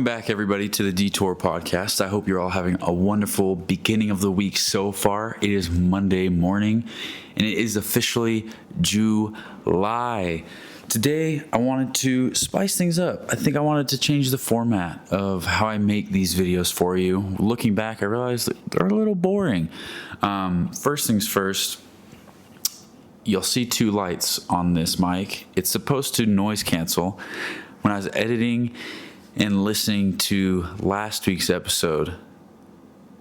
Welcome back, everybody, to the Detour Podcast. I hope you're all having a wonderful beginning of the week so far. It is Monday morning, and it is officially July. Today, I wanted to spice things up. I think I wanted to change the format of how I make these videos for you. Looking back, I realized that they're a little boring. First things first, you'll see two lights on this mic. It's supposed to noise cancel. When I was editing and listening to last week's episode,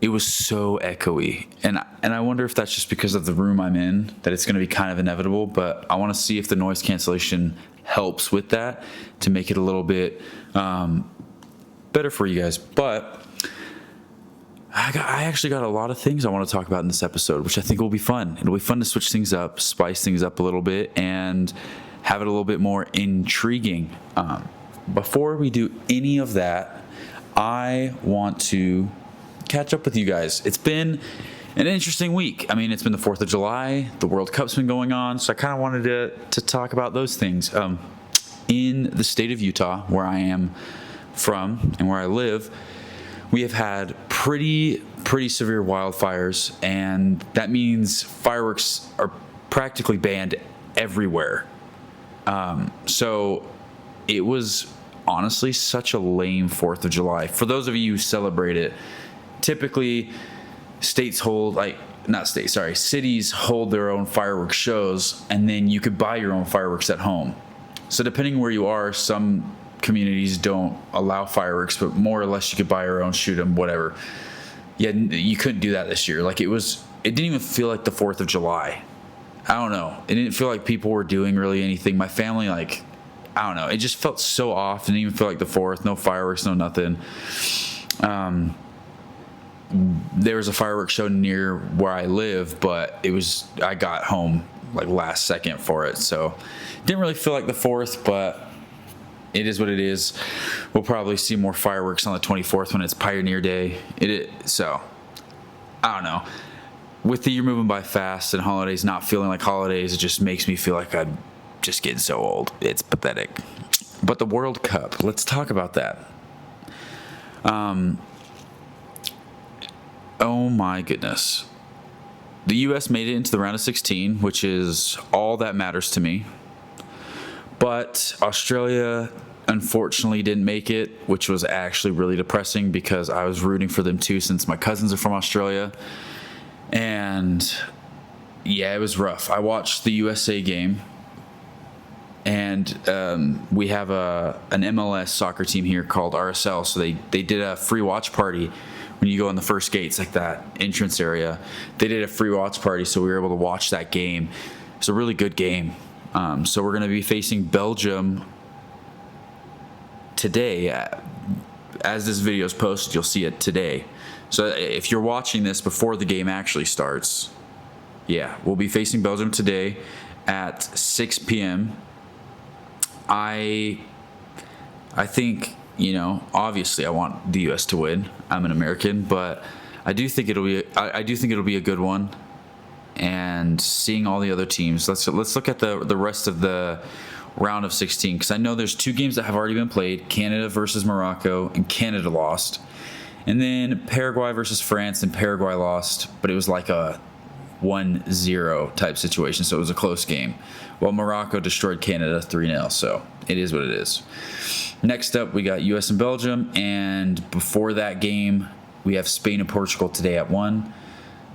it was so echoey. And I wonder if that's just because of the room I'm in, that it's going to be kind of inevitable. But I want to see if the noise cancellation helps with that to make it a little bit better for you guys. But I actually got a lot of things I want to talk about in this episode, which I think will be fun. It'll be fun to switch things up, spice things up a little bit, and have it a little bit more intriguing. Before we do any of that, I want to catch up with you guys. It's been an interesting week. I mean, it's been the 4th of July. The World Cup's been going on, so I kind of wanted to talk about those things. In the state of Utah, where I am from and where I live, we have had pretty severe wildfires, and that means fireworks are practically banned everywhere. So it was honestly such a lame 4th of July. For those of you who celebrate it, typically cities hold their own fireworks shows, and then you could buy your own fireworks at home. So depending where you are, some communities don't allow fireworks, but more or less you could buy your own, shoot them, whatever. Yeah, you couldn't do that this year. It didn't even feel like the 4th of July. I don't know. It didn't feel like people were doing really anything. My family, I don't know. It just felt so off. It didn't even feel like the 4th. No fireworks, no nothing. There was a fireworks show near where I live, but I got home last second for it. So it didn't really feel like the 4th, but it is what it is. We'll probably see more fireworks on the 24th when it's Pioneer Day. So I don't know. With the year moving by fast and holidays not feeling like holidays, it just makes me feel like I'm just getting so old. It's pathetic. But the World Cup, let's talk about that. Oh my goodness. The U.S. made it into the round of 16, which is all that matters to me. But Australia unfortunately didn't make it, which was actually really depressing because I was rooting for them too, since my cousins are from Australia. And yeah, it was rough. I watched the USA game, and we have an MLS soccer team here called RSL. So they did a free watch party when you go in the first gates, like that entrance area. They did a free watch party, so we were able to watch that game. It's a really good game. So we're going to be facing Belgium today. As this video is posted, you'll see it today. So if you're watching this before the game actually starts, yeah, we'll be facing Belgium today at 6 p.m. I think, obviously I want the U.S. to win. I'm an American, but I do think it'll be a good one. And seeing all the other teams, let's look at the rest of the round of 16, because I know there's two games that have already been played: Canada versus Morocco, and Canada lost. And then Paraguay versus France, and Paraguay lost, but it was like a 1-0 type situation, so it was a close game. Well, Morocco destroyed Canada 3-0, so it is what it is. Next up, we got U.S. and Belgium, and before that game, we have Spain and Portugal today at 1.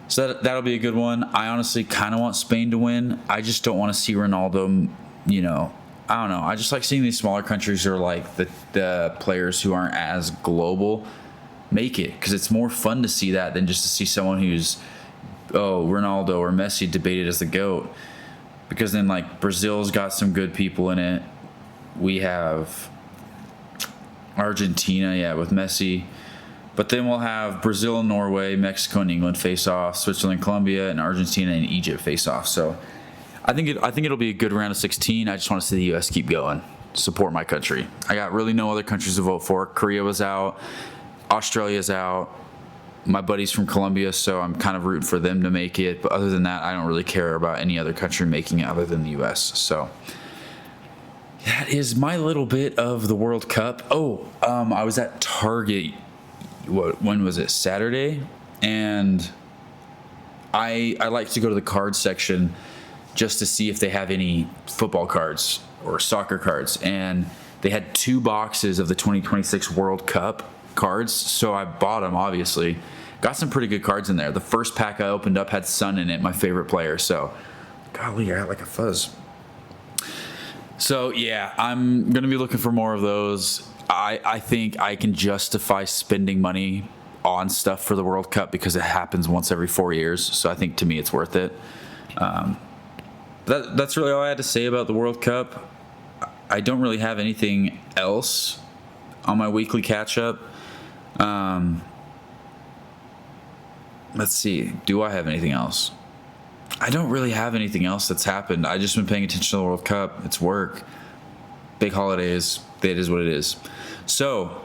So that'll be a good one. I honestly kind of want Spain to win. I just don't want to see Ronaldo, I don't know. I just like seeing these smaller countries, or the players who aren't as global, make it, because it's more fun to see that than just to see someone who's Ronaldo or Messi debated as the GOAT. Because then Brazil's got some good people in it. We have Argentina, with Messi. But then we'll have Brazil and Norway, Mexico and England face off, Switzerland, Colombia, and Argentina and Egypt face off. So I think it'll be a good round of 16. I just want to see the U.S. keep going, support my country. I got really no other countries to vote for. Korea was out. Australia's out. My buddy's from Colombia, so I'm kind of rooting for them to make it. But other than that, I don't really care about any other country making it other than the U.S. So that is my little bit of the World Cup. I was at Target. When was it? Saturday, and I like to go to the card section just to see if they have any football cards or soccer cards, and they had 2 boxes of the 2026 World Cup cards, so I bought them. Obviously, got some pretty good cards in there. The first pack I opened up had Son in it, my favorite player. So, golly, I got like a fuzz. So yeah, I'm gonna be looking for more of those. I think I can justify spending money on stuff for the World Cup because it happens once every 4 years. So I think to me it's worth it. That's really all I had to say about the World Cup. I don't really have anything else on my weekly catch up. Let's see. Do I have anything else? I don't really have anything else that's happened. I just been paying attention to the World Cup. It's work. Big holidays. It is what it is. So,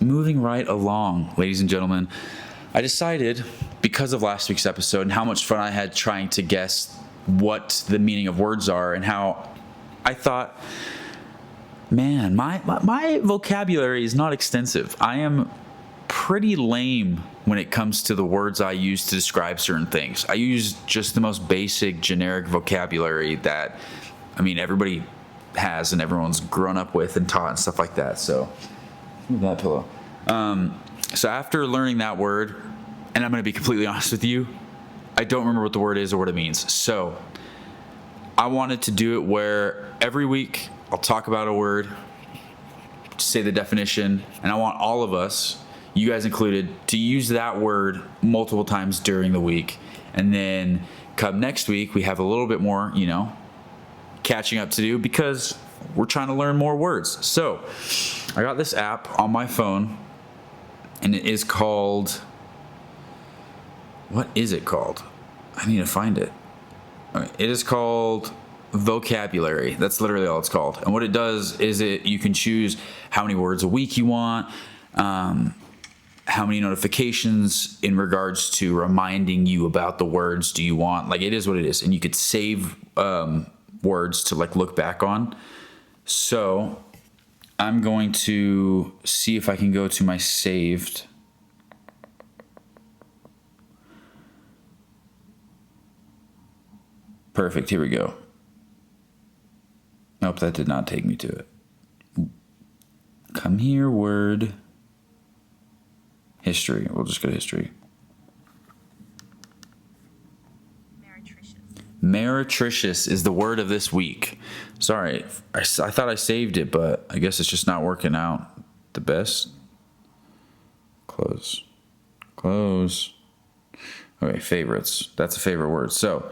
moving right along, ladies and gentlemen, I decided, because of last week's episode and how much fun I had trying to guess what the meaning of words are, and how I thought, man, my vocabulary is not extensive. I am pretty lame when it comes to the words I use to describe certain things. I use just the most basic, generic vocabulary that, everybody has and everyone's grown up with and taught and stuff like that. So, move that pillow. So after learning that word, and I'm going to be completely honest with you, I don't remember what the word is or what it means. So I wanted to do it where every week I'll talk about a word, say the definition, and I want all of us, you guys included, to use that word multiple times during the week. And then come next week, we have a little bit more, catching up to do because we're trying to learn more words. So I got this app on my phone, and it is called, what is it called? I need to find it. Okay, it is called Vocabulary. That's literally all it's called. And what it does is you can choose how many words a week you want, how many notifications in regards to reminding you about the words do you want. Like, it is what it is. And you could save words to look back on. So I'm going to see if I can go to my saved. Perfect. Here we go. Nope, that did not take me to it. Come here, word. History. We'll just go to history. Meretricious is the word of this week. Sorry, I thought I saved it, but I guess it's just not working out the best. Close. Okay, favorites. That's a favorite word. So,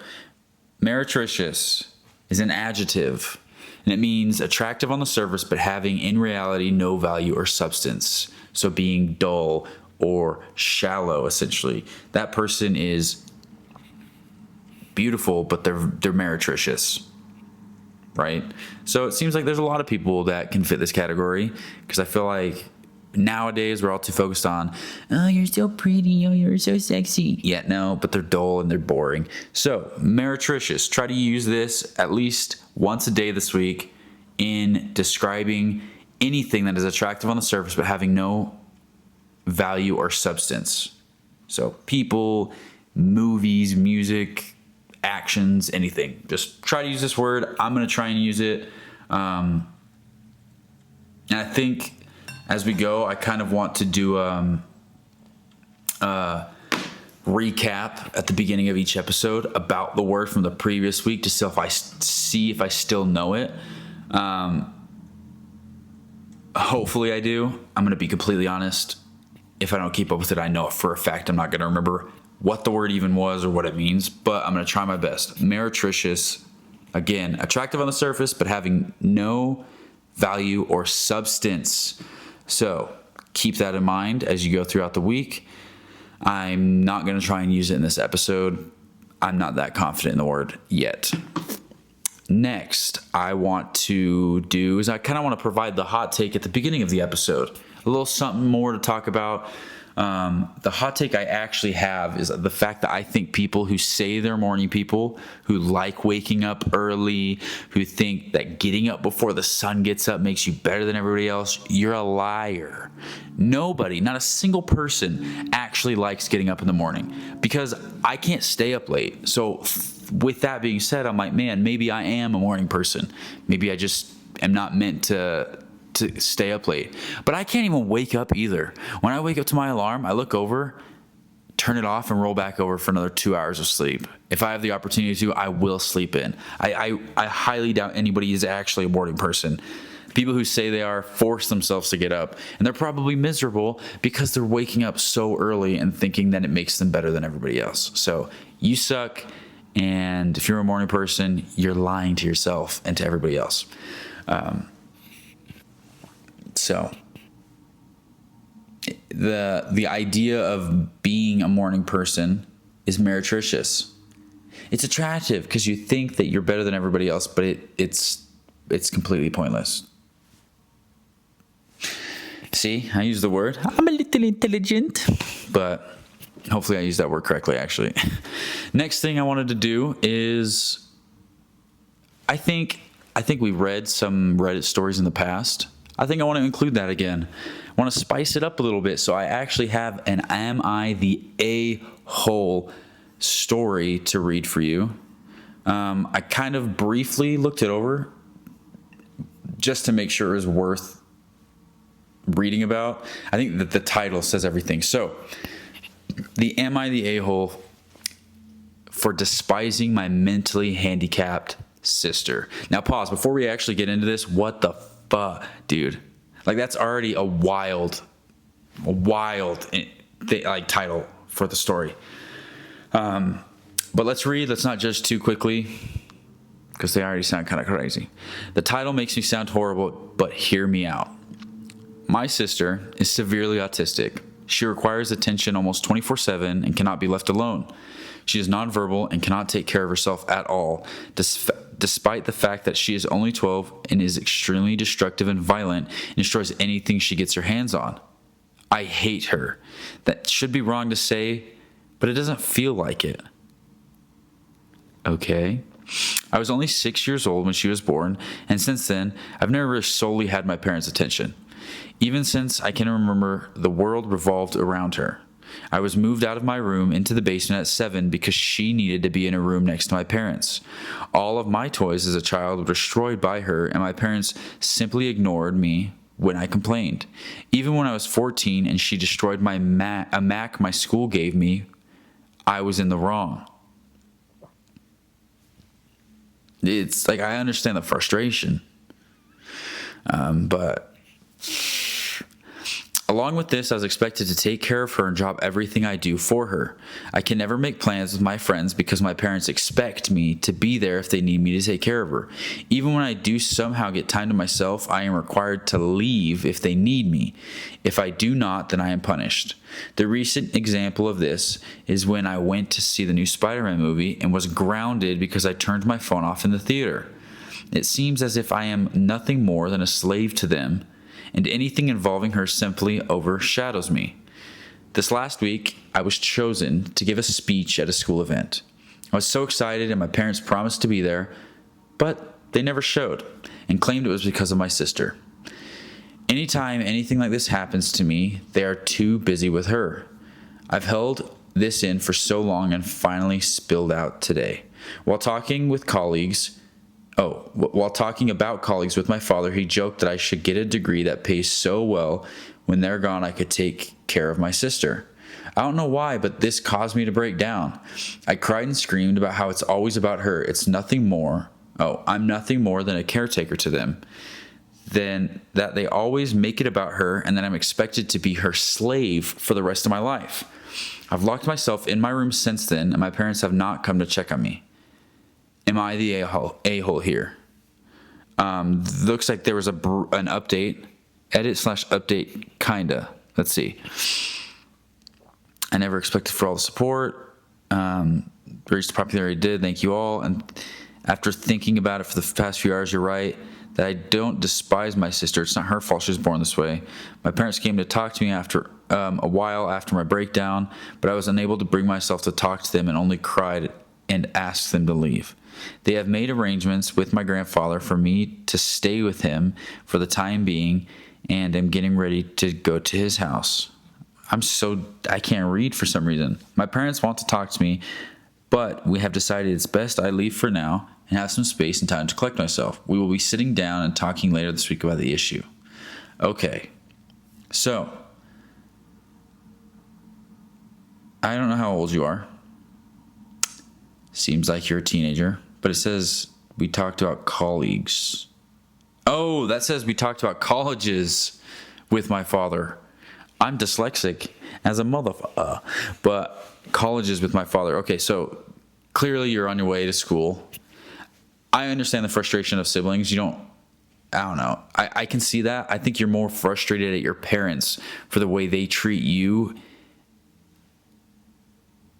meretricious is an adjective, and it means attractive on the surface, but having in reality no value or substance. So being dull or shallow, essentially. That person is beautiful, but they're meretricious, right? So it seems like there's a lot of people that can fit this category, because I feel like nowadays we're all too focused on, oh, you're so pretty, oh, you're so sexy. Yeah, no, but they're dull and they're boring. So meretricious, try to use this at least once a day this week in describing anything that is attractive on the surface but having no value or substance. So people, movies, music, actions, anything. Just try to use this word. I'm going to try and use it. And I think as we go, I kind of want to do recap at the beginning of each episode about the word from the previous week to see if I still know it. Hopefully I do. I'm going to be completely honest. If I don't keep up with it, I know it for a fact I'm not going to remember what the word even was or what it means, but I'm going to try my best. Meretricious, again, attractive on the surface, but having no value or substance. So keep that in mind as you go throughout the week. I'm not going to try and use it in this episode. I'm not that confident in the word yet. Next, I want to provide the hot take at the beginning of the episode. A little something more to talk about. The hot take I actually have is the fact that I think people who say they're morning people, who like waking up early, who think that getting up before the sun gets up makes you better than everybody else, you're a liar. Nobody, not a single person actually likes getting up in the morning because I can't stay up late. So with that being said, I'm like, man, maybe I am a morning person. Maybe I just am not meant to stay up late. But I can't even wake up either. When I wake up to my alarm, I look over, turn it off, and roll back over for another 2 hours of sleep. If I have the opportunity to, I will sleep in. I highly doubt anybody is actually a morning person. People who say they are force themselves to get up, and they're probably miserable because they're waking up so early and thinking that it makes them better than everybody else. So you suck, and if you're a morning person, you're lying to yourself and to everybody else. So the idea of being a morning person is meretricious. It's attractive because you think that you're better than everybody else, but it's completely pointless. See, I use the word. I'm a little intelligent, but hopefully I used that word correctly, actually. Next thing I wanted to do is I think we read some Reddit stories in the past. I think I want to include that again. I want to spice it up a little bit. So I actually have an Am I the A-hole story to read for you. I kind of briefly looked it over just to make sure it was worth reading about. I think that the title says everything. So the Am I the A-hole for despising my handicapped sister. Now pause before we actually get into this. What the fuck, dude? Like that's already a wild title for the story. But let's read. Let's not judge too quickly because they already sound kind of crazy. The title makes me sound horrible, but hear me out. My sister is severely autistic. She requires attention almost 24/7 and cannot be left alone. She is nonverbal and cannot take care of herself at all, despite the fact that she is only 12 and is extremely destructive and violent and destroys anything she gets her hands on. I hate her. That should be wrong to say, but it doesn't feel like it. Okay. I was only 6 years old when she was born, and since then, I've never solely had my parents' attention. Even since I can remember, the world revolved around her. I was moved out of my room into the basement at 7 because she needed to be in a room next to my parents. All of my toys as a child were destroyed by her, and my parents simply ignored me when I complained. Even when I was 14 and she destroyed a Mac my school gave me, I was in the wrong. It's like I understand the frustration, but along with this, I was expected to take care of her and drop everything I do for her. I can never make plans with my friends because my parents expect me to be there if they need me to take care of her. Even when I do somehow get time to myself, I am required to leave if they need me. If I do not, then I am punished. The recent example of this is when I went to see the new Spider-Man movie and was grounded because I turned my phone off in the theater. It seems as if I am nothing more than a slave to them, and anything involving her simply overshadows me. This last week, I was chosen to give a speech at a school event. I was so excited, and my parents promised to be there, but they never showed and claimed it was because of my sister. Anytime anything like this happens to me, they are too busy with her. I've held this in for so long and finally spilled out today. While talking about colleagues with my father, he joked that I should get a degree that pays so well when they're gone I could take care of my sister. I don't know why, but this caused me to break down. I cried and screamed about how it's always about her. I'm nothing more than a caretaker to them. Then that they always make it about her and that I'm expected to be her slave for the rest of my life. I've locked myself in my room since then, and my parents have not come to check on me. Am I the a-hole here? Looks like there was an update. Edit/update, kinda. Let's see. I never expected for all the support. Reached the popularity did. Thank you all. And after thinking about it for the past few hours, you're right. that I don't despise my sister. It's not her fault she was born this way. My parents came to talk to me after a while after my breakdown, but I was unable to bring myself to talk to them and only cried and asked them to leave. They have made arrangements with my grandfather for me to stay with him for the time being, and I'm getting ready to go to his house. I can't read for some reason. My parents want to talk to me, but we have decided it's best I leave for now and have some space and time to collect myself. We will be sitting down and talking later this week about the issue. Okay, so I don't know how old you are. Seems like you're a teenager, but it says we talked about colleagues. Oh, that says we talked about colleges with my father. I'm dyslexic as a motherfucker, but colleges with my father. Okay, so clearly you're on your way to school. I understand the frustration of siblings. I don't know. I can see that. I think you're more frustrated at your parents for the way they treat you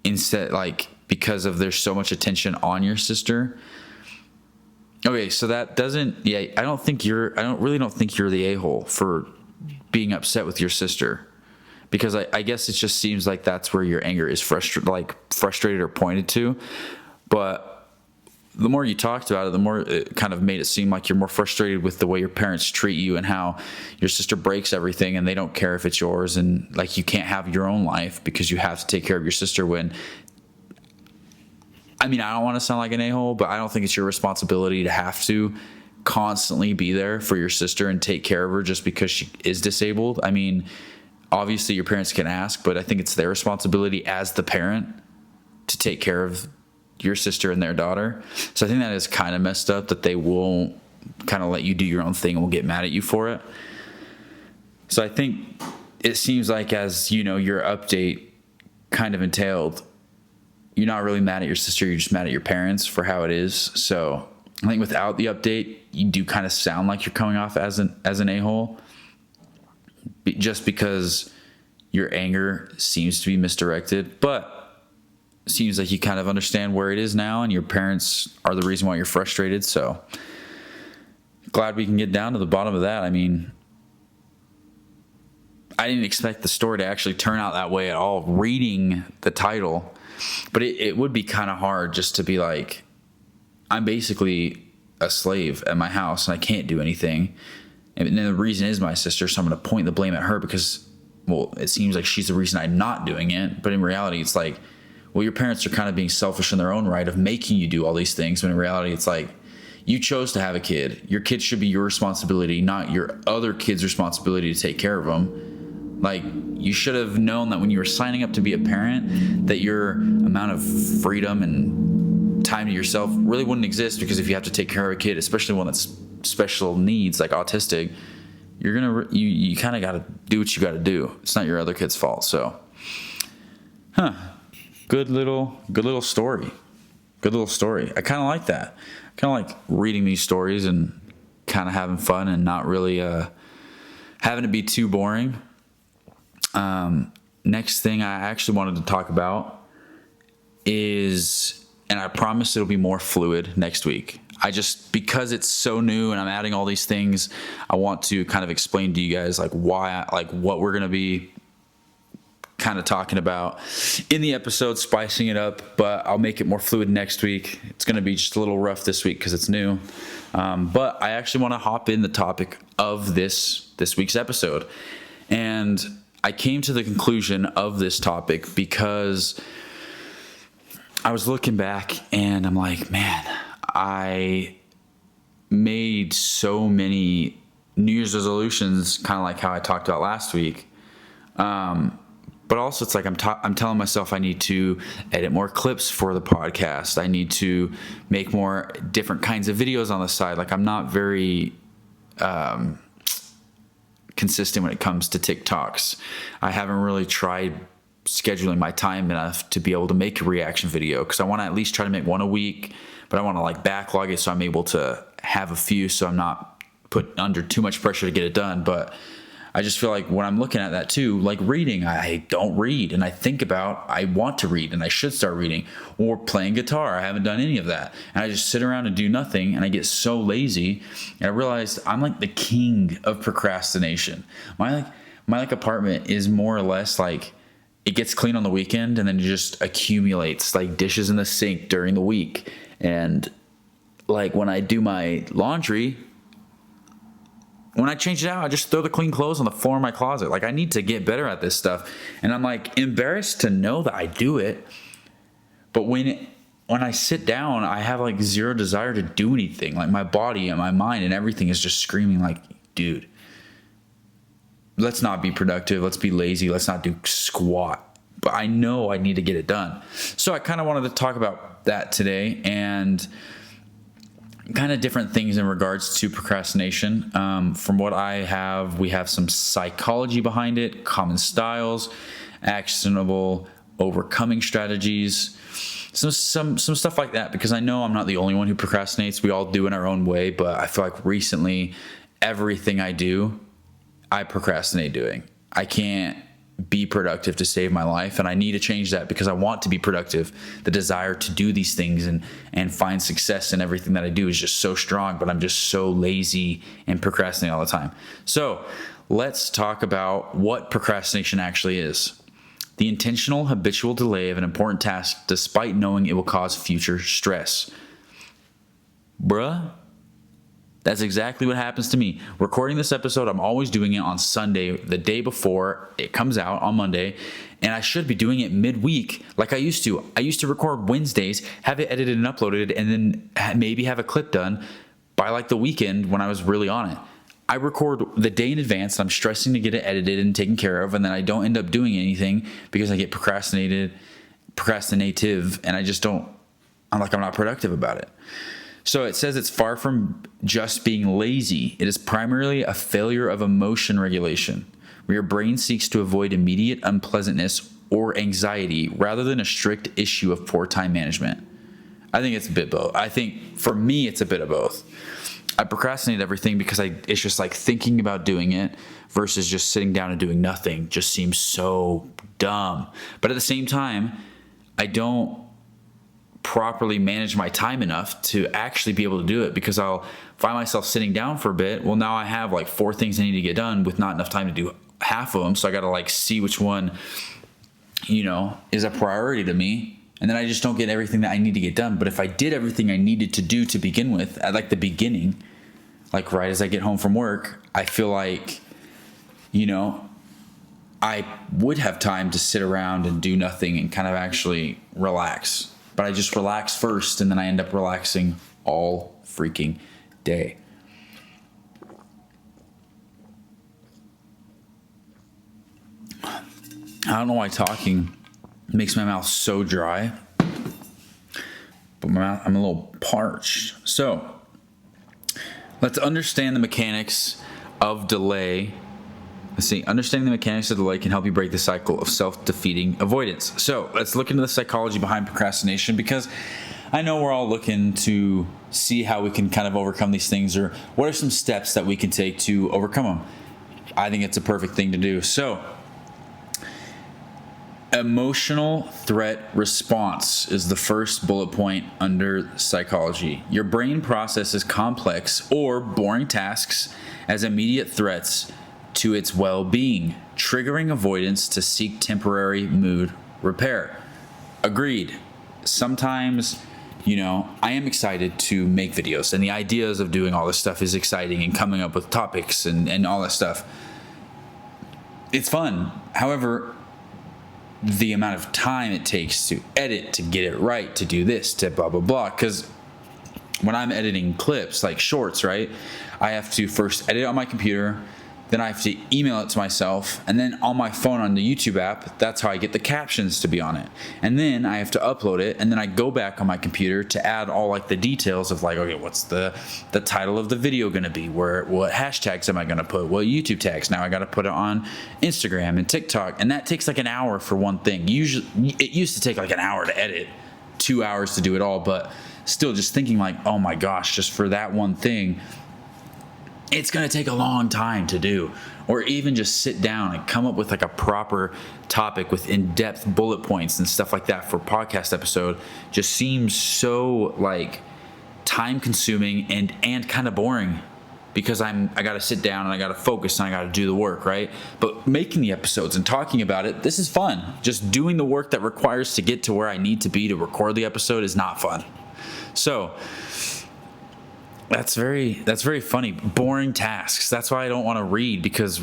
instead, because of there's so much attention on your sister. Okay, so that doesn't, I don't think you're the a-hole for being upset with your sister, because I guess it just seems like that's where your anger is frustrated or pointed to. But the more you talked about it, the more it kind of made it seem like you're more frustrated with the way your parents treat you and how your sister breaks everything and they don't care if it's yours, and you can't have your own life because you have to take care of your sister when, I don't want to sound like an a-hole, but I don't think it's your responsibility to have to constantly be there for your sister and take care of her just because she is disabled. Obviously your parents can ask, but I think it's their responsibility as the parent to take care of your sister and their daughter. So I think that is kind of messed up that they won't kind of let you do your own thing and will get mad at you for it. So I think it seems like, as your update kind of entailed, you're not really mad at your sister, you're just mad at your parents for how it is. So I think without the update, you do kind of sound like you're coming off as an a-hole, just because your anger seems to be misdirected. But it seems like you kind of understand where it is now, and your parents are the reason why you're frustrated. So glad we can get down to the bottom of that. I didn't expect the story to actually turn out that way at all, reading the title. But it would be kind of hard just to be like, I'm basically a slave at my house and I can't do anything. And then the reason is my sister, so I'm going to point the blame at her because, it seems like she's the reason I'm not doing it. But in reality, it's like, your parents are kind of being selfish in their own right of making you do all these things. When in reality, it's like, you chose to have a kid. Your kid should be your responsibility, not your other kid's responsibility to take care of them. You should have known that when you were signing up to be a parent, that your amount of freedom and time to yourself really wouldn't exist, because if you have to take care of a kid, especially one that's special needs, like autistic, you kind of got to do what you got to do. It's not your other kid's fault. So, good little story. Good little story. I kind of like that. I kind of like reading these stories and kind of having fun and not really having to be too boring. Next thing I actually wanted to talk about is, and I promise it'll be more fluid next week. Because it's so new and I'm adding all these things, I want to kind of explain to you guys what we're going to be kind of talking about in the episode, spicing it up, but I'll make it more fluid next week. It's going to be just a little rough this week because it's new. But I actually want to hop in the topic of this week's episode. And I came to the conclusion of this topic because I was looking back and I'm like, man, I made so many New Year's resolutions, kind of like how I talked about last week. But also it's like I'm telling myself I need to edit more clips for the podcast. I need to make more different kinds of videos on the side. I'm not very consistent when it comes to TikToks. I haven't really tried scheduling my time enough to be able to make a reaction video, because I want to at least try to make one a week, but I want to backlog it so I'm able to have a few, so I'm not put under too much pressure to get it done. But I just feel like when I'm looking at that too, like reading, I don't read, and I think about I want to read and I should start reading, or playing guitar. I haven't done any of that, and I just sit around and do nothing, and I get so lazy. And I realized I'm like the king of procrastination. My apartment is more or less like it gets clean on the weekend, and then it just accumulates like dishes in the sink during the week. And like when I do my laundry, when I change it out, I just throw the clean clothes on the floor of my closet. Like, I need to get better at this stuff. And I'm like embarrassed to know that I do it. But when I sit down, I have like zero desire to do anything. Like, my body and my mind and everything is just screaming like, dude, let's not be productive. Let's be lazy. Let's not do squat. But I know I need to get it done. So I kind of wanted to talk about that today, and kind of different things in regards to procrastination. From what I have, we have some psychology behind it, common styles, actionable overcoming strategies, some stuff like that, because I know I'm not the only one who procrastinates. We all do in our own way, but I feel like recently everything I do, I procrastinate doing. I can't be productive to save my life, and I need to change that because I want to be productive. The desire to do these things and find success in everything that I do is just so strong, but I'm just so lazy and procrastinate all the time. So let's talk about what procrastination actually is. The intentional habitual delay of an important task despite knowing it will cause future stress. Bruh, that's exactly what happens to me. Recording this episode, I'm always doing it on Sunday, the day before it comes out on Monday, and I should be doing it midweek like I used to. I used to record Wednesdays, have it edited and uploaded, and then maybe have a clip done by like the weekend when I was really on it. I record the day in advance, and I'm stressing to get it edited and taken care of, and then I don't end up doing anything because I get procrastinative, and I'm not productive about it. So it says it's far from just being lazy. It is primarily a failure of emotion regulation, where your brain seeks to avoid immediate unpleasantness or anxiety rather than a strict issue of poor time management. I think it's a bit both. I think for me, it's a bit of both. I procrastinate everything because it's just like thinking about doing it versus just sitting down and doing nothing just seems so dumb. But at the same time, I don't properly manage my time enough to actually be able to do it, because I'll find myself sitting down for a bit. Well, now I have like 4 things I need to get done with not enough time to do half of them. So I got to like see which one, is a priority to me. And then I just don't get everything that I need to get done. But if I did everything I needed to do to begin with at like the beginning, like right as I get home from work, I feel like, I would have time to sit around and do nothing and kind of actually relax. But I just relax first, and then I end up relaxing all freaking day. I don't know why talking makes my mouth so dry, but I'm a little parched. So let's understand the mechanics of delay. Let's see. Understanding the mechanics of delay can help you break the cycle of self-defeating avoidance. So let's look into the psychology behind procrastination, because I know we're all looking to see how we can kind of overcome these things, or what are some steps that we can take to overcome them. I think it's a perfect thing to do. So emotional threat response is the first bullet point under psychology. Your brain processes complex or boring tasks as immediate threats to its well-being, triggering avoidance to seek temporary mood repair. Agreed. Sometimes, I am excited to make videos, and the ideas of doing all this stuff is exciting, and coming up with topics and all that stuff. It's fun. However, the amount of time it takes to edit, to get it right, to do this, to blah, blah, blah. Because when I'm editing clips, like shorts, right, I have to first edit on my computer, then I have to email it to myself, and then on my phone on the YouTube app, that's how I get the captions to be on it. And then I have to upload it, and then I go back on my computer to add all like the details of like, okay, what's the title of the video gonna be? What hashtags am I gonna put? What YouTube tags? Now I gotta put it on Instagram and TikTok, and that takes like an hour for one thing. Usually, it used to take like an hour to edit, 2 hours to do it all, but still just thinking like, oh my gosh, just for that one thing, it's going to take a long time to do. Or even just sit down and come up with like a proper topic with in-depth bullet points and stuff like that for a podcast episode just seems so like time consuming and kind of boring, because I got to sit down and I got to focus and I got to do the work, right? But making the episodes and talking about it, this is fun. Just doing the work that requires to get to where I need to be to record the episode is not fun. So that's very funny. Boring tasks. That's why I don't want to read, because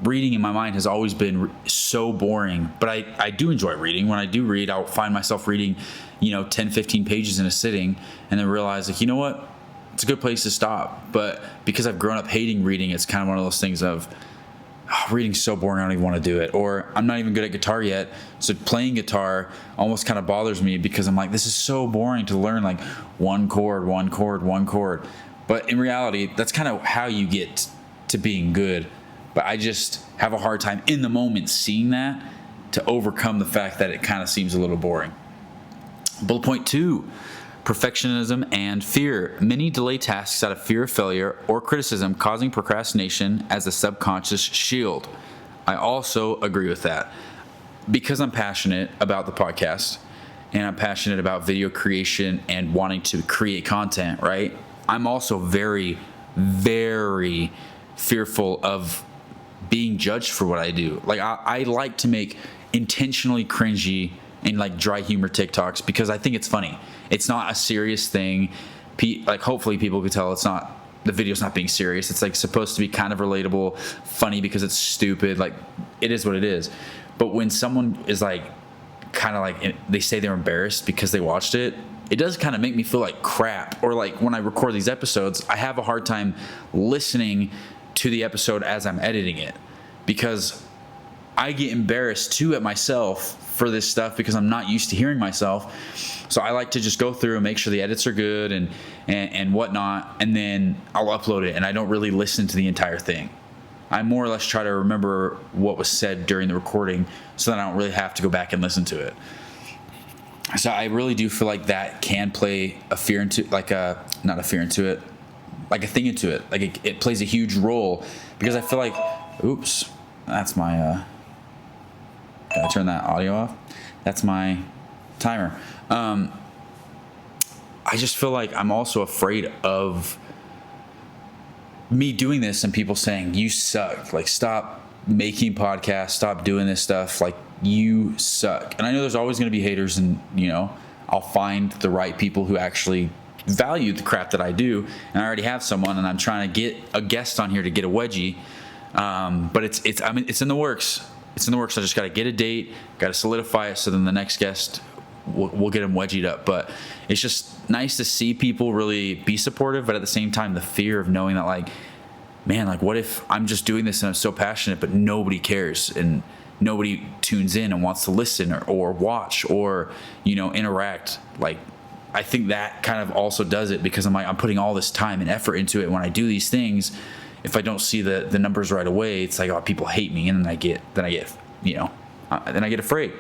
reading in my mind has always been so boring. But I do enjoy reading. When I do read, I'll find myself reading, 10, 15 pages in a sitting, and then realize, like, you know what? It's a good place to stop. But because I've grown up hating reading, it's kind of one of those things of, reading's so boring, I don't even want to do it. Or I'm not even good at guitar yet, so playing guitar almost kind of bothers me, because I'm like, this is so boring to learn like one chord. But in reality, that's kind of how you get to being good. But I just have a hard time in the moment seeing that to overcome the fact that it kind of seems a little boring. Bullet point 2, perfectionism and fear. Many delay tasks out of fear of failure or criticism, causing procrastination as a subconscious shield. I also agree with that, because I'm passionate about the podcast and I'm passionate about video creation and wanting to create content, right? I'm also very, very fearful of being judged for what I do. Like I like to make intentionally cringy and like dry humor TikToks, because I think it's funny. It's not a serious thing. Like hopefully people could tell the video's not being serious. It's like supposed to be kind of relatable, funny because it's stupid. Like it is what it is. But when someone is like kind of like, they say they're embarrassed because they watched it, it does kind of make me feel like crap. Or like when I record these episodes, I have a hard time listening to the episode as I'm editing it, because I get embarrassed too at myself for this stuff, because I'm not used to hearing myself. So I like to just go through and make sure the edits are good and whatnot, and then I'll upload it, and I don't really listen to the entire thing. I more or less try to remember what was said during the recording, so that I don't really have to go back and listen to it. So I really do feel like that can play a fear into, like a, not a fear into it, like a thing into it. Like it plays a huge role, because I feel like, oops, that's my, gotta turn that audio off. That's my timer. I just feel like I'm also afraid of me doing this and people saying, you suck. Like, stop making podcasts, stop doing this stuff. Like, you suck. And I know there's always going to be haters, and, I'll find the right people who actually value the crap that I do. And I already have someone, and I'm trying to get a guest on here to get a wedgie. But it's in the works. It's in the works. I just got to get a date, got to solidify it, so then the next guest, we'll get them wedgied up. But it's just nice to see people really be supportive, but at the same time, the fear of knowing that, like, man, like, what if I'm just doing this and I'm so passionate, but nobody cares and nobody tunes in and wants to listen or watch or, interact. Like, I think that kind of also does it, because I'm putting all this time and effort into it. When I do these things, if I don't see the numbers right away, it's like, oh, people hate me, and then I get afraid.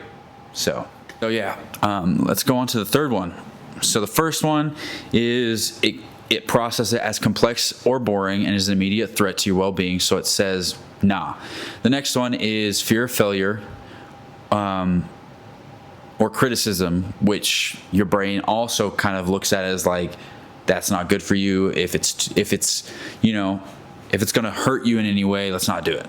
So yeah, let's go on to the third one. So the first one is it processes it as complex or boring and is an immediate threat to your well-being, so it says nah. The next one is fear of failure, or criticism, which your brain also kind of looks at as like, that's not good for you. If it's going to hurt you in any way, let's not do it.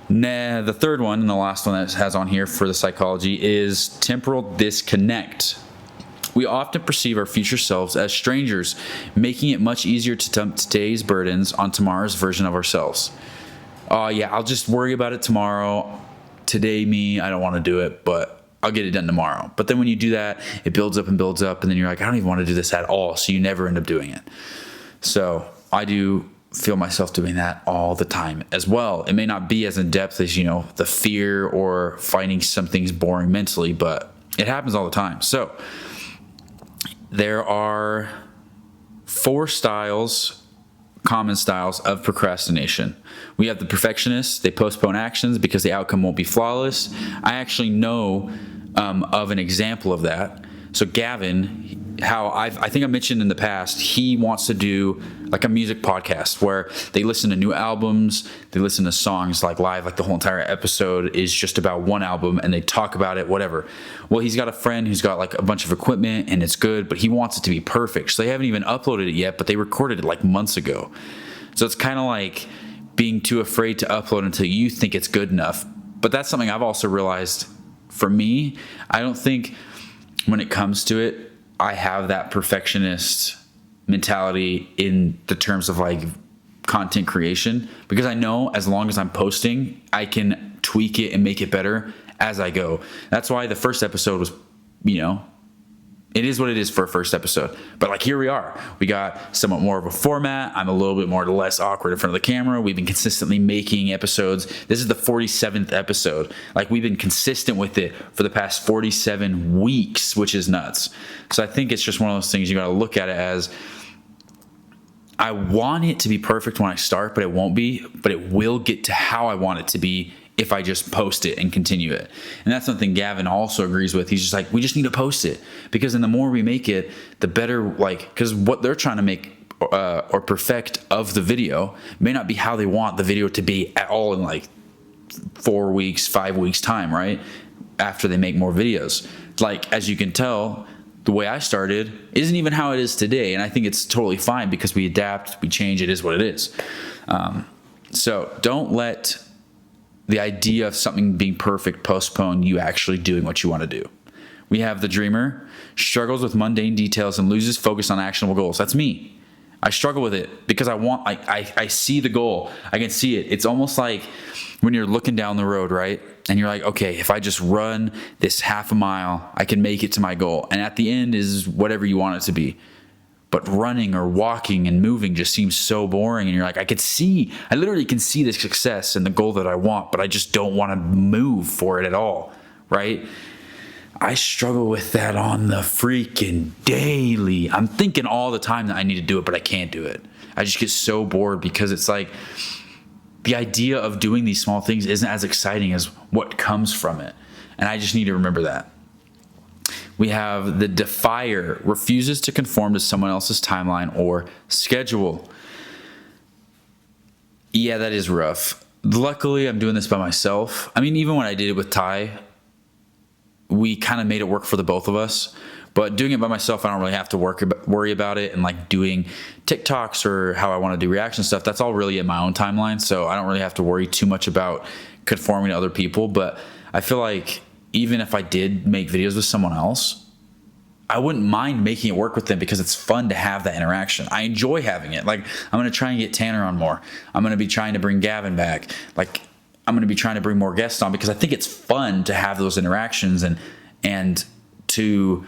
Nah, the third one and the last one that it has on here for the psychology is temporal disconnect. We often perceive our future selves as strangers, making it much easier to dump today's burdens on tomorrow's version of ourselves. I'll just worry about it tomorrow. Today, me, I don't want to do it, but I'll get it done tomorrow. But then when you do that, it builds up, and then you're like, I don't even want to do this at all. So you never end up doing it. So I do feel myself doing that all the time as well. It may not be as in depth as, the fear or finding some things boring mentally, but it happens all the time. So there are 4 common styles of procrastination. We have the perfectionists. They postpone actions because the outcome won't be flawless. I actually know of an example of that. So Gavin, how I think I mentioned in the past, he wants to do like a music podcast where they listen to new albums, they listen to songs like live, like the whole entire episode is just about one album and they talk about it, whatever. Well, he's got a friend who's got like a bunch of equipment and it's good, but he wants it to be perfect. So they haven't even uploaded it yet, but they recorded it like months ago. So it's kind of like being too afraid to upload until you think it's good enough. But that's something I've also realized for me. I don't think when it comes to it, I have that perfectionist mentality in the terms of like content creation, because I know as long as I'm posting, I can tweak it and make it better as I go. That's why the first episode was, it is what it is for a first episode. But like here we are. We got somewhat more of a format. I'm a little bit more less awkward in front of the camera. We've been consistently making episodes. This is the 47th episode. Like we've been consistent with it for the past 47 weeks, which is nuts. So I think it's just one of those things you got to look at it as, I want it to be perfect when I start, but it won't be. But it will get to how I want it to be if I just post it and continue it. And that's something Gavin also agrees with. He's just like, we just need to post it, because then the more we make it, the better, because what they're trying to make or perfect of the video may not be how they want the video to be at all in like 4 weeks, 5 weeks time, right? After they make more videos. Like, as you can tell, the way I started isn't even how it is today. And I think it's totally fine because we adapt, we change, it is what it is. So don't let the idea of something being perfect postpone you actually doing what you want to do. We have the dreamer, struggles with mundane details and loses focus on actionable goals. That's me. I struggle with it because I see the goal. I can see it. It's almost like when you're looking down the road, right? And you're like, okay, if I just run this half a mile, I can make it to my goal. And at the end is whatever you want it to be. But running or walking and moving just seems so boring. And you're like, I literally can see the success and the goal that I want, but I just don't want to move for it at all, right? I struggle with that on the freaking daily. I'm thinking all the time that I need to do it, but I can't do it. I just get so bored because it's like the idea of doing these small things isn't as exciting as what comes from it. And I just need to remember that. We have the defier, refuses to conform to someone else's timeline or schedule. Yeah, that is rough. Luckily, I'm doing this by myself. I mean, even when I did it with Ty, we kind of made it work for the both of us. But doing it by myself, I don't really have to worry about it. And like doing TikToks or how I want to do reaction stuff, that's all really in my own timeline. So I don't really have to worry too much about conforming to other people. But I feel like even if I did make videos with someone else, I wouldn't mind making it work with them because it's fun to have that interaction. I enjoy having it. Like, I'm going to try and get Tanner on more. I'm going to be trying to bring Gavin back. Like, I'm going to be trying to bring more guests on because I think it's fun to have those interactions and to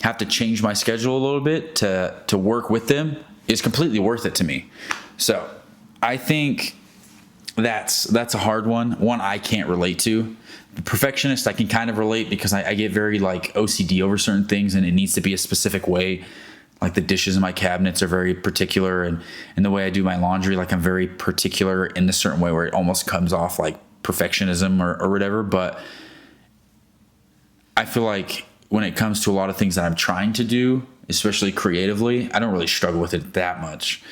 have to change my schedule a little bit to work with them is completely worth it to me. So I think that's a hard one I can't relate to. The perfectionist I can kind of relate because I get very like OCD over certain things and it needs to be a specific way. Like the dishes in my cabinets are very particular, and the way I do my laundry, like I'm very particular in a certain way where it almost comes off like perfectionism or whatever. But I feel like when it comes to a lot of things that I'm trying to do, especially creatively, I don't really struggle with it that much.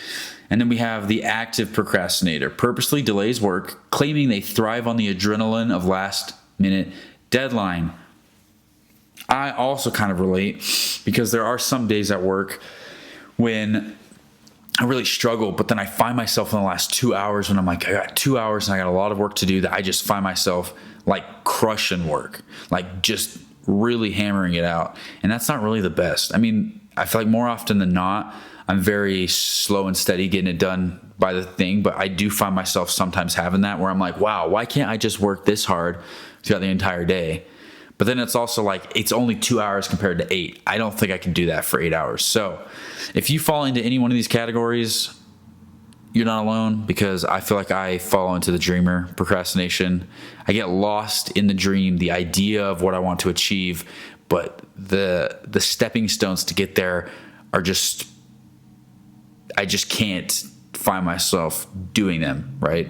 And then we have the active procrastinator, purposely delays work, claiming they thrive on the adrenaline of last minute deadline. I also kind of relate because there are some days at work when I really struggle, but then I find myself in the last 2 hours when I'm like, I got 2 hours and I got a lot of work to do, that I just find myself like crushing work, like just really hammering it out. And that's not really the best. I mean, I feel like more often than not, I'm very slow and steady getting it done by the thing, but I do find myself sometimes having that where I'm like, wow, why can't I just work this hard throughout the entire day? But then it's also like, it's only 2 hours compared to 8. I don't think I can do that for 8 hours. So if you fall into any one of these categories, you're not alone, because I feel like I fall into the dreamer, procrastination. I get lost in the dream, the idea of what I want to achieve, but the stepping stones to get there are just, I just can't find myself doing them, right?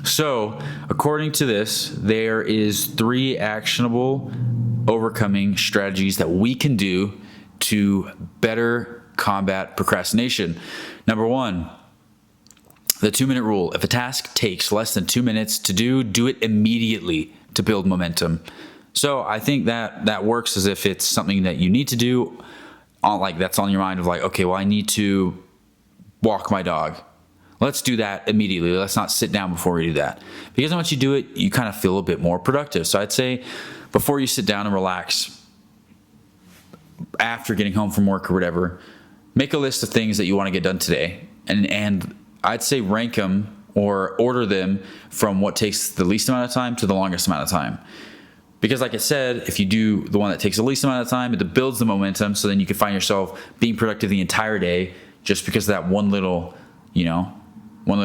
So according to this, there is 3 actionable overcoming strategies that we can do to better combat procrastination. Number one, the 2-minute rule. If a task takes less than 2 minutes to do it immediately to build momentum. So I think that works as if it's something that you need to do, like that's on your mind of like, okay, well, I need to walk my dog. Let's do that immediately. Let's not sit down before we do that. Because once you do it, you kind of feel a bit more productive. So I'd say before you sit down and relax, after getting home from work or whatever, make a list of things that you want to get done today. And I'd say rank them or order them from what takes the least amount of time to the longest amount of time. Because like I said, if you do the one that takes the least amount of time, it builds the momentum. So then you can find yourself being productive the entire day just because of that one little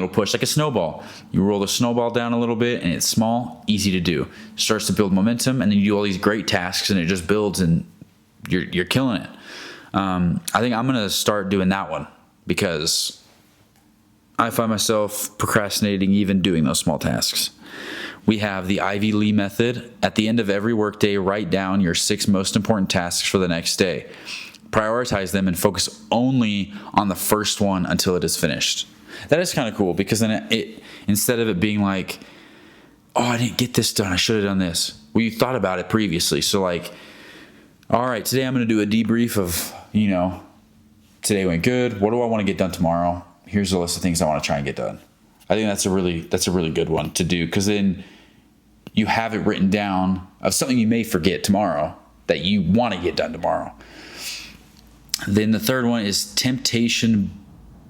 push, like a snowball. You roll the snowball down a little bit and it's small, easy to do. Starts to build momentum, and then you do all these great tasks and it just builds and you're killing it. I think I'm going to start doing that one because I find myself procrastinating even doing those small tasks. We have the Ivy Lee method. At the end of every workday, write down your 6 most important tasks for the next day. Prioritize them and focus only on the first one until it is finished. That is kind of cool because then it instead of it being like, oh, I didn't get this done, I should have done this. Well, you thought about it previously. So like, all right, today I'm going to do a debrief of, today went good. What do I want to get done tomorrow? Here's a list of things I want to try and get done. I think that's a really good one to do because then you have it written down of something you may forget tomorrow that you want to get done tomorrow. Then the third one is temptation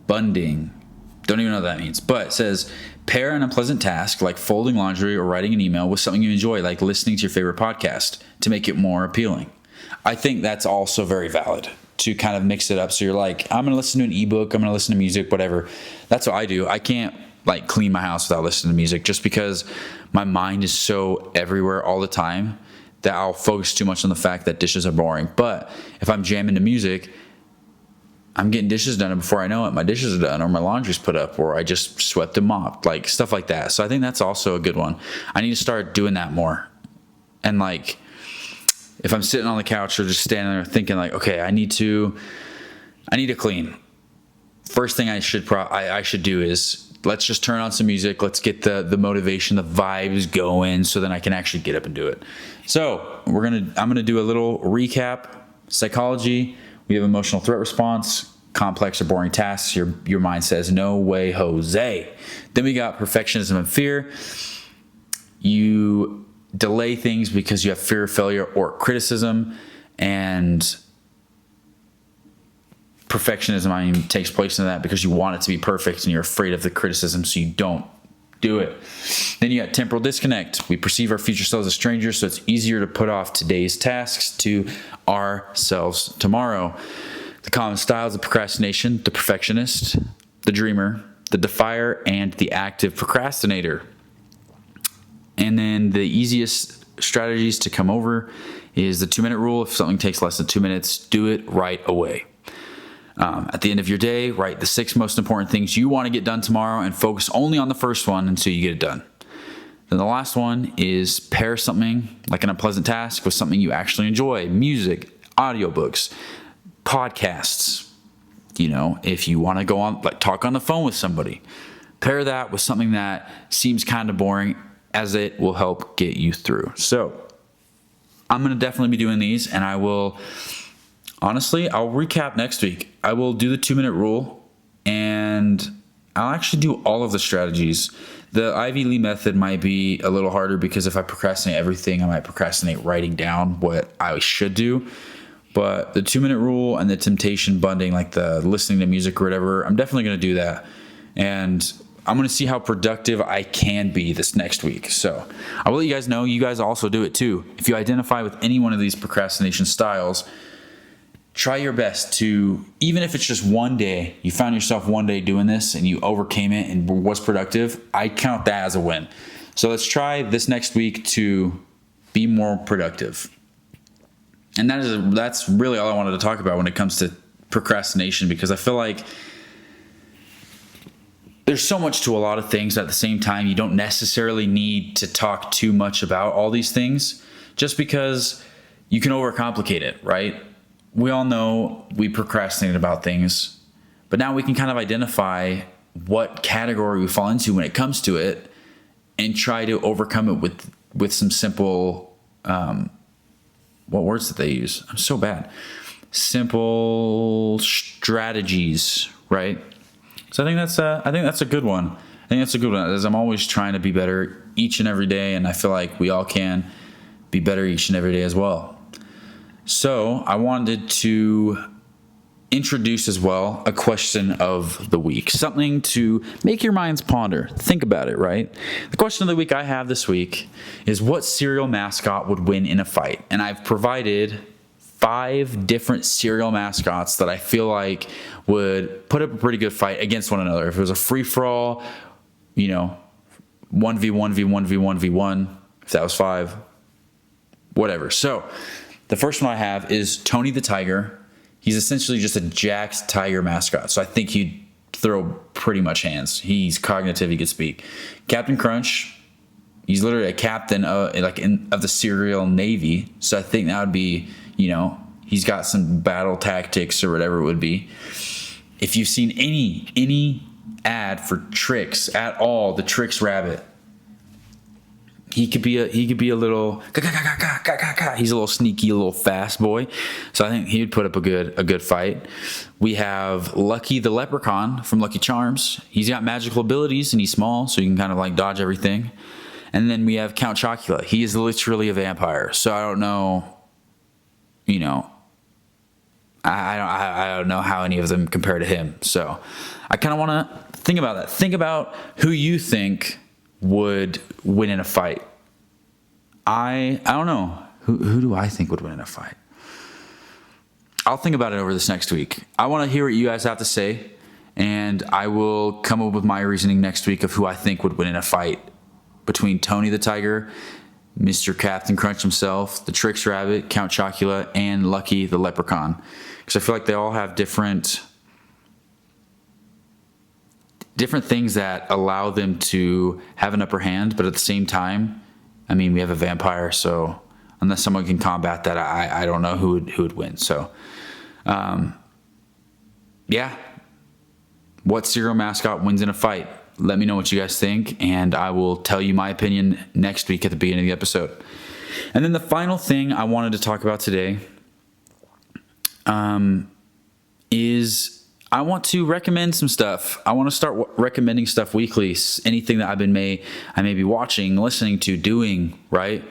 bunding. Don't even know what that means, but it says pair an unpleasant task like folding laundry or writing an email with something you enjoy, like listening to your favorite podcast to make it more appealing. I think that's also very valid to kind of mix it up. So you're like, I'm going to listen to an ebook, I'm going to listen to music, whatever. That's what I do. I can't like clean my house without listening to music just because my mind is so everywhere all the time that I'll focus too much on the fact that dishes are boring. But if I'm jamming to music, I'm getting dishes done, and before I know it, my dishes are done, or my laundry's put up, or I just swept and mopped, like stuff like that. So I think that's also a good one. I need to start doing that more. And like, if I'm sitting on the couch or just standing there thinking like, okay, I need to clean. First thing I should do is let's just turn on some music. Let's get the motivation, the vibes going, so then I can actually get up and do it. So I'm gonna do a little recap. Psychology. We have emotional threat response, complex or boring tasks. Your mind says, no way, Jose. Then we got perfectionism and fear. You delay things because you have fear of failure or criticism. And perfectionism, takes place in that because you want it to be perfect and you're afraid of the criticism, so you don't do it. Then you got temporal disconnect. We perceive our future selves as strangers, so it's easier to put off today's tasks to ourselves tomorrow. The common styles of procrastination: the perfectionist, the dreamer, the defier, and the active procrastinator. And then the easiest strategies to come over is the 2-minute rule. If something takes less than 2 minutes, do it right away. At the end of your day, write the 6 most important things you want to get done tomorrow and focus only on the first one until you get it done. Then the last one is pair something like an unpleasant task with something you actually enjoy: music, audiobooks, podcasts. If you want to go on, like talk on the phone with somebody, pair that with something that seems kind of boring, as it will help get you through. So I'm going to definitely be doing these, and honestly, I'll recap next week. I will do the 2-minute rule, and I'll actually do all of the strategies. The Ivy Lee method might be a little harder because if I procrastinate everything, I might procrastinate writing down what I should do. But the 2-minute rule and the temptation bunding, like the listening to music or whatever, I'm definitely going to do that. And I'm going to see how productive I can be this next week. So I will let you guys know. You guys also do it too. If you identify with any one of these procrastination styles, try your best to, even if it's just one day, you found yourself one day doing this and you overcame it and was productive, I count that as a win. So let's try this next week to be more productive. And that's really all I wanted to talk about when it comes to procrastination, because I feel like there's so much to a lot of things. At the same time, you don't necessarily need to talk too much about all these things just because you can overcomplicate it, right? we all know we procrastinate about things, but now we can kind of identify what category we fall into when it comes to it and try to overcome it with some simple, what words did they use? I'm so bad. Simple strategies, right? So I think that's a good one. As I'm always trying to be better each and every day, and I feel like we all can be better each and every day as well. So I wanted to introduce as well a question of the week, something to make your minds ponder. Think about it, right? The question of the week I have this week is, what cereal mascot would win in a fight? And I've provided 5 different cereal mascots that I feel like would put up a pretty good fight against one another. If it was a free-for-all, 1v1v1v1v1, if that was 5, whatever. So the first one I have is Tony the Tiger. He's essentially just a jacked tiger mascot, so I think he'd throw pretty much hands. He's cognitive, he could speak. Captain Crunch, he's literally a captain of the cereal navy, so I think that would be, he's got some battle tactics or whatever it would be. If you've seen any ad for Trix at all, the Trix rabbit, he could be a little, he's a little sneaky, a little fast boy. So I think he would put up a good fight. We have Lucky the Leprechaun from Lucky Charms. He's got magical abilities and he's small, so you can kind of like dodge everything. And then we have Count Chocula. He is literally a vampire. So I don't know, I don't know how any of them compare to him. So I kind of want to think about that. Think about who you think would win in a fight. I don't know. Who do I think would win in a fight? I'll think about it over this next week. I want to hear what you guys have to say, and I will come up with my reasoning next week of who I think would win in a fight between Tony the Tiger, Mr. Captain Crunch himself, the Trix Rabbit, Count Chocula, and Lucky the Leprechaun. Because I feel like they all have different things that allow them to have an upper hand, but at the same time, I mean, we have a vampire, so unless someone can combat that, I don't know who would win. So, yeah. What cereal mascot wins in a fight? Let me know what you guys think, and I will tell you my opinion next week at the beginning of the episode. And then the final thing I wanted to talk about today is I want to recommend some stuff. I want to start recommending stuff weekly. Anything that I may be watching, listening to, doing, right?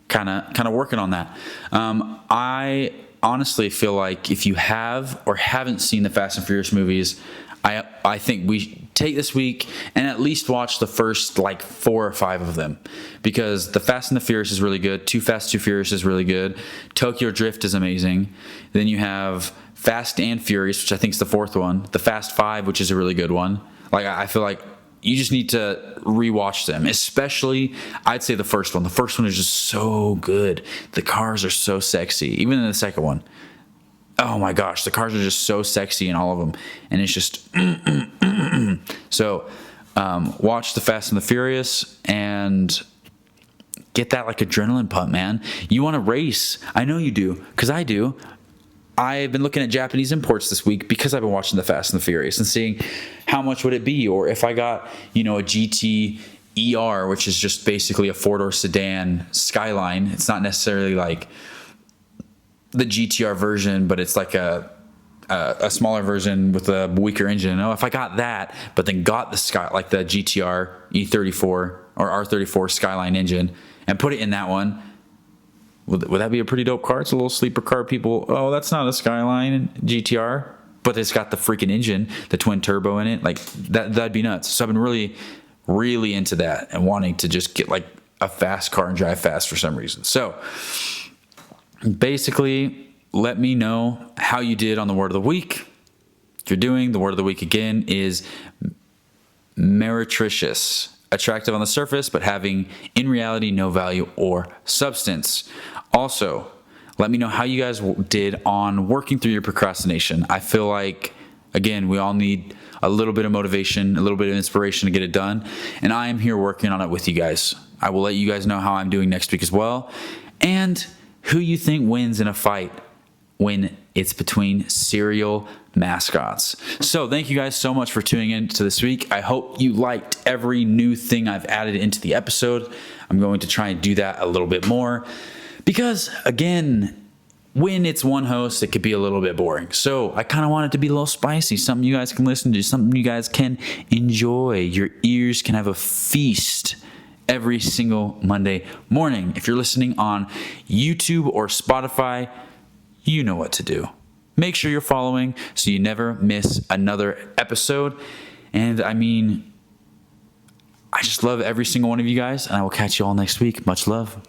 Kind of working on that. I honestly feel like if you have or haven't seen the Fast and Furious movies, I think we take this week and at least watch the first 4 or 5 of them, because the Fast and the Furious is really good. Too Fast, Too Furious is really good. Tokyo Drift is amazing. Then you have Fast and Furious, which I think is the 4th one. The Fast 5, which is a really good one. I feel like you just need to rewatch them, especially I'd say the first one. The first one is just so good. The cars are so sexy. Even in the second one, oh my gosh, the cars are just so sexy in all of them, and it's just so watch the Fast and the Furious and get that adrenaline pump, man. You want to race? I know you do, because I do. I've been looking at Japanese imports this week because I've been watching the Fast and the Furious and seeing how much would it be, or if I got a GT ER, which is just basically a 4-door sedan Skyline. It's not necessarily the GTR version, but it's a smaller version with a weaker engine. If I got that, but then got the the GTR E34 or R34 Skyline engine and put it in that one, would that be a pretty dope car? It's a little sleeper car. People, that's not a Skyline GTR, but it's got the freaking engine, the twin turbo in it. That'd be nuts. So I've been really, really into that and wanting to just get a fast car and drive fast for some reason. So basically, let me know how you did on the word of the week. If you're doing the word of the week again is meretricious. Attractive on the surface, but having in reality no value or substance. Also, let me know how you guys did on working through your procrastination. I feel like, again, we all need a little bit of motivation, a little bit of inspiration to get it done. And I am here working on it with you guys. I will let you guys know how I'm doing next week as well. And who you think wins in a fight when it's between cereal mascots. So thank you guys so much for tuning in to this week. I hope you liked every new thing I've added into the episode. I'm going to try and do that a little bit more because, again, when it's one host, it could be a little bit boring. So I kind of want it to be a little spicy, something you guys can listen to, something you guys can enjoy. Your ears can have a feast every single Monday morning. If you're listening on YouTube or Spotify, you know what to do. Make sure you're following so you never miss another episode. And I just love every single one of you guys, and I will catch you all next week. Much love.